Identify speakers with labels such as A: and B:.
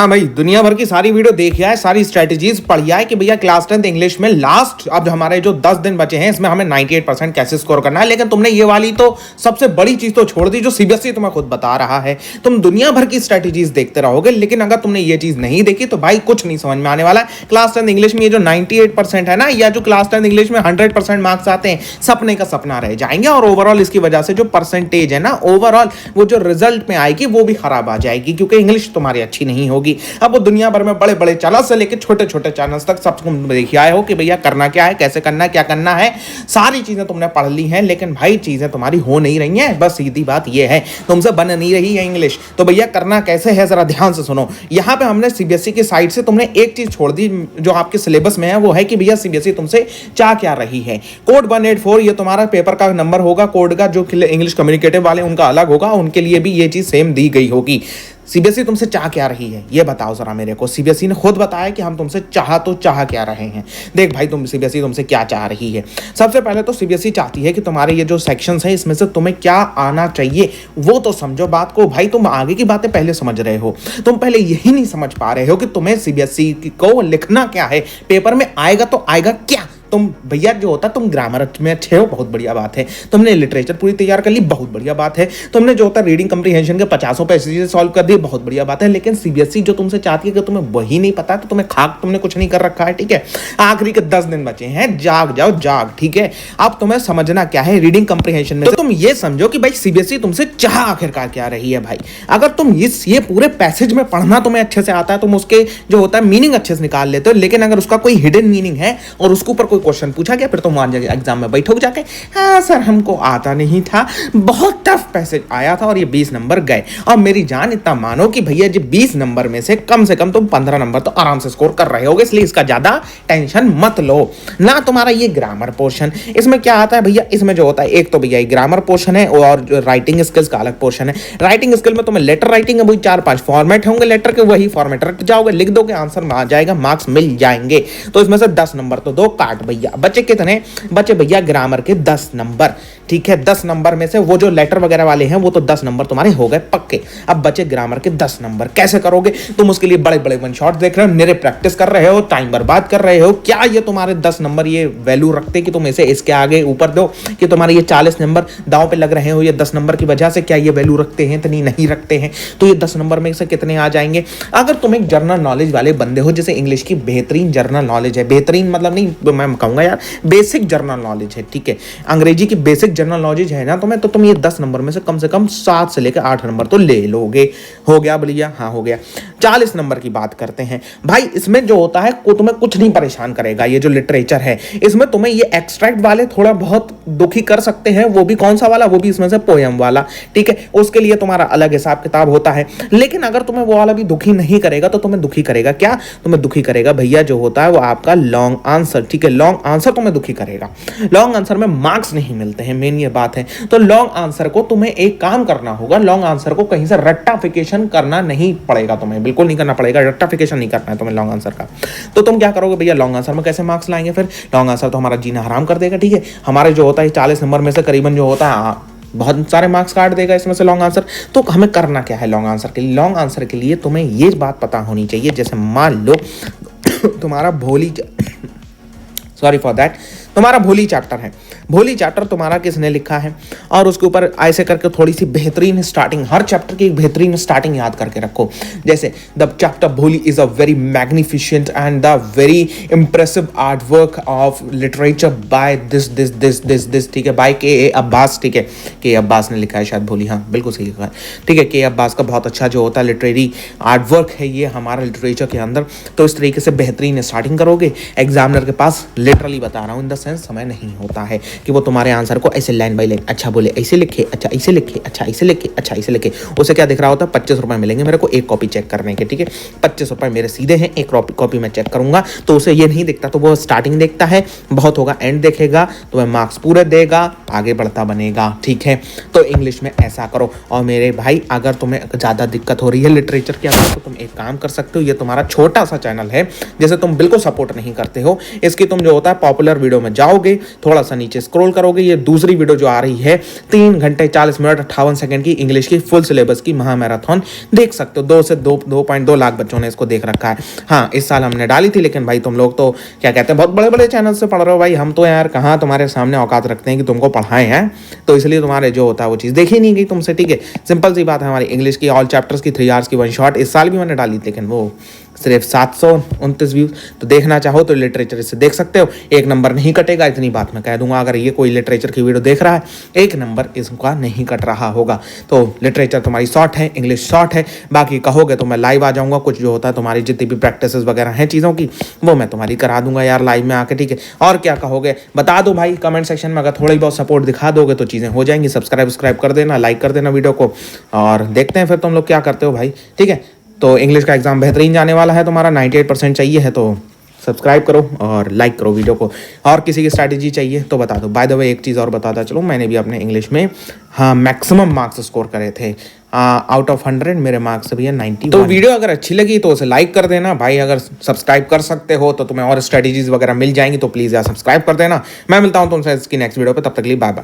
A: हाँ भाई, दुनिया भर की सारी वीडियो देखी है, सारी स्ट्रेटेजीज पढ़ी है कि भैया क्लास 10th इंग्लिश में लास्ट अब हमारे जो 10 दिन बचे हैं इसमें हमें 98% कैसे स्कोर करना है। लेकिन तुमने ये वाली तो सबसे बड़ी चीज तो छोड़ दी जो सीबीएसई तुम्हें खुद बता रहा है। तुम दुनिया भर की स्ट्रेटेजीज देखते रहोगे, लेकिन अगर तुमने ये चीज नहीं देखी तो भाई कुछ नहीं समझ में आने वाला है। क्लास 10th इंग्लिश में ये जो 98% है ना, या जो क्लास 10th इंग्लिश में 100% मार्क्स आते हैं, सपने का सपना रह जाएंगे। और ओवरऑल इसकी वजह से जो परसेंटेज है ना, ओवरऑल वो जो रिजल्ट में आएगी वो भी खराब आ जाएगी, क्योंकि इंग्लिश तुम्हारी अच्छी नहीं होगी। अब वो दुनिया भर में बड़े बड़े चैनल से लेकर छोटे छोटे चैनल्स तक सब तुम देखिए आए हो कि भैया करना क्या है, कैसे करना है, क्या करना है। सारी चीजें तुमने पढ़ ली हैं, लेकिन भाई चीजें तुम्हारी हो नहीं रही हैं। बस सीधी बात ये है, तुमसे बन नहीं रही है इंग्लिश। तो भैया करना कैसे है, जरा ध्यान से सुनो। यहाँ पे हमने सीबीएसई की साइड से तुमने एक चीज छोड़ दी जो आपके सिलेबस में है, वो है कि भैया सीबीएसई तुमसे चाह क्या रही है। कोड 184 ये तुम्हारा पेपर का नंबर होगा, कोड का जो इंग्लिश कम्युनिकेटिव वाले उनका अलग होगा, उनके लिए भी ये चीज सेम दी गई होगी। सीबीएसई तुमसे चाह क्या रही है ये बताओ जरा मेरे को। सीबीएसई ने खुद बताया कि हम तुमसे चाह क्या रहे हैं। देख भाई, सीबीएसई तुमसे क्या चाह रही है। सबसे पहले तो सीबीएसई चाहती है कि तुम्हारे ये जो सेक्शंस हैं इसमें से तुम्हें क्या आना चाहिए वो तो समझो बात को। भाई तुम आगे की बातें पहले समझ रहे हो, तुम पहले यही नहीं समझ पा रहे हो कि तुम्हें सीबीएसई को लिखना क्या है। पेपर में आएगा तो आएगा क्या। तुम भैया जो होता तुम ग्रामर में अच्छे हो, बहुत बढ़िया बात है। तुमने लिटरेचर पूरी तैयार कर ली, बहुत बढ़िया बात है। तुमने जो होता रीडिंग कम्प्रीहेंशन के 50 पैसेज सॉल्व कर दिए, बहुत बढ़िया बात है। लेकिन सीबीएसई जो तुमसे चाहती है कि तुम्हें वही नहीं पता, तो तुम्हें खाक तुमने कुछ नहीं कर रखा है। ठीक है, आखिरी के 10 दिन बचे हैं, जाग जाओ जाग। ठीक है, अब तुम्हें समझना क्या है रीडिंग कम्प्रीहेंशन में। तो तुम ये समझो कि भाई सीबीएसई तुमसे चाह आखिरकार क्या रही है। भाई अगर तुम ये पूरे पैसेज में पढ़ना तुम्हें अच्छे से आता है, तुम उसके जो होता है मीनिंग अच्छे से निकाल लेते हो। लेकिन अगर उसका कोई हिडन मीनिंग है और उसके ऊपर कोई क्वेश्चन पूछा गया, तो मान जाएगा एग्जाम में बैठोगे जाके, हाँ सर हमको आता नहीं था, बहुत टफ पैसेज आया था और ये 20 नंबर गए। और मेरी जान इतना मानो कि भैया जी 20 नंबर में से कम तुम 15 नंबर तो आराम से स्कोर कर रहे होगे, इसलिए इसका ज्यादा टेंशन मत लो ना। तुम्हारा ये ग्रामर पोर्शन, इसमें क्या आता है भैया, इसमें जो होता है एक तो भैया ग्रामर पोर्शन है और राइटिंग स्किल्स का अलग पोर्शन है। राइटिंग स्किल में तुम्हें लेटर राइटिंग है, वही 4-5 फॉर्मेट होंगे लेटर के, वही फॉर्मेट रख जाओगे, लिख दोगे, आंसर में आ जाएगा, मार्क्स मिल जाएंगे। तो इसमें से 10 नंबर तो दो काट भैया। बचे कितने बचे भैया ग्रामर के 10 नंबर। ठीक है, 10 नंबर में से वो जो लेटर वगैरह वाले हैं वो तो 10 नंबर तुम्हारे हो गए पक्के। अब बचे ग्रामर के 10 नंबर। कैसे करोगे तुम, उसके लिए बड़े बड़े वन शॉट देख रहे हो, मेरे प्रैक्टिस कर रहे हो, टाइम बर्बाद कर रहे हो। क्या ये तुम्हारे 10 नंबर ये वैल्यू रखते कि तुम इसे इसके आगे ऊपर दो, कि तुम्हारे ये 40 नंबर दांव पे लग रहे हो ये 10 नंबर की वजह से, क्या ये वैल्यू रखते हैं? इतनी नहीं रखते हैं। तो ये 10 नंबर में से कितने आ जाएंगे? अगर तुम एक जर्नल नॉलेज वाले बंदे हो, जैसे इंग्लिश की बेहतरीन जर्नल नॉलेज है, बेहतरीन मतलब नहीं मैं कहूंगा यार, बेसिक जर्नल नॉलेज है। ठीक है, अंग्रेजी की बेसिक जर्नल नॉलेज है ना तुम्हें, तो तुम ये 10 नंबर में से कम 7 से लेकर 8 नंबर तो ले लोगे। हो गया भैया? हाँ हो गया। 40 नंबर की बात करते हैं भाई। इसमें जो होता है को तुम्हें कुछ नहीं परेशान करेगा। ये जो लिटरेचर है इसमें तुम्हें ये एक्सट्रैक्ट वाले थोड़ा बहुत दुखी कर सकते हैं, वो भी कौन सा वाला, वो भी इसमें से पोयम वाला। ठीक है, उसके लिए तुम्हारा अलग हिसाब किताब होता है। लेकिन अगर तुम्हें वो वाला भी दुखी नहीं करेगा तो तुम्हें दुखी करेगा क्या? तुम्हें दुखी करेगा भैया जो होता है वो आपका लॉन्ग आंसर। ठीक है, लॉन्ग आंसर तुम्हें दुखी करेगा। लॉन्ग आंसर में मार्क्स नहीं मिलते हैं, मेन ये बात है। तो लॉन्ग आंसर को तुम्हें एक काम करना होगा, लॉन्ग आंसर को कहीं से रट्टाफिकेशन करना नहीं पड़ेगा, तुम्हें बिल्कुल नहीं करना पड़ेगा, रट्टाफिकेशन नहीं करना है तुम्हें लॉन्ग आंसर का। तो तुम क्या करोगे भैया, लॉन्ग आंसर में कैसे मार्क्स लाएंगे? फिर लॉन्ग आंसर तो हमारा जीना हराम कर देगा। ठीक है, हमारे जो होता है 40 नंबर में से करीबन जो होता है बहुत सारे मार्क्स काट देगा इसमें से लॉन्ग आंसर। तो हमें करना क्या है लॉन्ग आंसर के लिए? लॉन्ग आंसर के लिए तुम्हें ये बात पता होनी चाहिए, जैसे मान लो तुम्हारा तुम्हारा भोली चैप्टर है। भोली चैप्टर तुम्हारा किसने लिखा है, और उसके ऊपर ऐसे करके थोड़ी सी बेहतरीन स्टार्टिंग, हर चैप्टर की एक बेहतरीन स्टार्टिंग याद करके रखो। जैसे द चैप्टर भोली is a very magnificent and the very impressive art work of literature by this. ठीक है, बाय के अब्बास। ठीक है, के अब्बास ने लिखा है शायद भोली, हाँ बिल्कुल सही लिखा है। ठीक है, के अब्बास का बहुत अच्छा जो होता है लिटरेरी आर्ट वर्क है ये हमारा लिटरेचर के अंदर। तो इस तरीके से बेहतरीन स्टार्टिंग करोगे। एग्जामिनर के पास लिटरली बता रहा हूँ इन द सेंस समय नहीं होता है कि वो तुम्हारे आंसर को ऐसे लाइन बाय लाइन अच्छा बोले, ऐसे लिखे, अच्छा ऐसे लिखे, अच्छा ऐसे लिखे, अच्छा ऐसे लिखे। उसे क्या दिख रहा होता है? 25 रुपए मिलेंगे मेरे को एक कॉपी चेक करने के। ठीक है, 25 रुपए मेरे सीधे हैं, एक कॉपी मैं चेक करूंगा। तो उसे ये नहीं दिखता, तो वो स्टार्टिंग देखता है, बहुत होगा एंड देखेगा, तो वह मार्क्स पूरे देगा, आगे बढ़ता बनेगा। ठीक है, तो इंग्लिश में ऐसा करो। और मेरे भाई अगर तुम्हें ज्यादा दिक्कत हो रही है लिटरेचर के अंदर, तो तुम एक काम कर सकते हो, ये तुम्हारा छोटा सा चैनल है जैसे तुम बिल्कुल सपोर्ट नहीं करते हो, इसकी तुम जो होता है पॉपुलर वीडियो में जाओगे, थोड़ा सा नीचे स्क्रॉल करोगे ये दूसरी वीडियो जो आ रही है 3 घंटे 40 मिनट 58 सेकंड की इंग्लिश की फुल सिलेबस की महामैराथन देख सकते हो। 2 से 2.2 लाख बच्चों ने इसको देख रखा है। हाँ, इस साल हमने डाली थी, लेकिन भाई तुम लोग तो क्या कहते हैं बहुत बड़े बड़े चैनल से पढ़ रहे हो भाई। हम तो यार कहाँ तुम्हारे सामने औकात रखते हैं कि तुमको पढ़ाए हैं, तो इसलिए तुम्हारे जो होता है वो चीज़ देखी नहीं गई तुमसे। ठीक है, सिंपल सी बात है। हमारी इंग्लिश की ऑल चैप्टर्स की 3 आवर्स की वन शॉट इस साल भी मैंने डाली, लेकिन वो सिर्फ 729 व्यूज। तो देखना चाहो तो लिटरेचर से देख सकते हो, 1 नंबर नहीं कटेगा, इतनी बात मैं कह दूंगा। अगर ये कोई लिटरेचर की वीडियो देख रहा है 1 नंबर इसका नहीं कट रहा होगा। तो लिटरेचर तुम्हारी शॉर्ट है, इंग्लिश शॉर्ट है। बाकी कहोगे तो मैं लाइव आ जाऊंगा, कुछ जो होता है तुम्हारी जितनी भी प्रैक्टिस वगैरह हैं चीज़ों की वो मैं तुम्हारी करा दूंगा यार लाइव में आके। ठीक है, और क्या कहोगे बता दो भाई कमेंट सेक्शन में। अगर थोड़ी बहुत सपोर्ट दिखा दोगे तो चीज़ें हो जाएंगी। सब्सक्राइब कर देना, लाइक कर देना वीडियो को, और देखते हैं फिर तुम लोग क्या करते हो भाई। ठीक है, तो इंग्लिश का एग्जाम बेहतरीन जाने वाला है तुम्हारा, 98% चाहिए है तो सब्सक्राइब करो और लाइक करो वीडियो को। और किसी की स्ट्रैटेजी चाहिए तो बता दो। बाय द वे एक चीज़ और बताता चलो, मैंने भी अपने इंग्लिश में हाँ मैक्सिमम मार्क्स स्कोर करे थे। आउट ऑफ 100 मेरे मार्क्स भी है 91। तो वीडियो अगर अच्छी लगी तो उसे लाइक कर देना भाई। अगर सब्सक्राइब कर सकते हो तो तुम्हें और स्ट्रैटेजीज वगैरह मिल जाएंगी, तो प्लीज़ यार सब्सक्राइब कर देना। मैं मिलता हूँ तुमसे इसकी नेक्स्ट वीडियो पे, तब तक के लिए बाय बाय।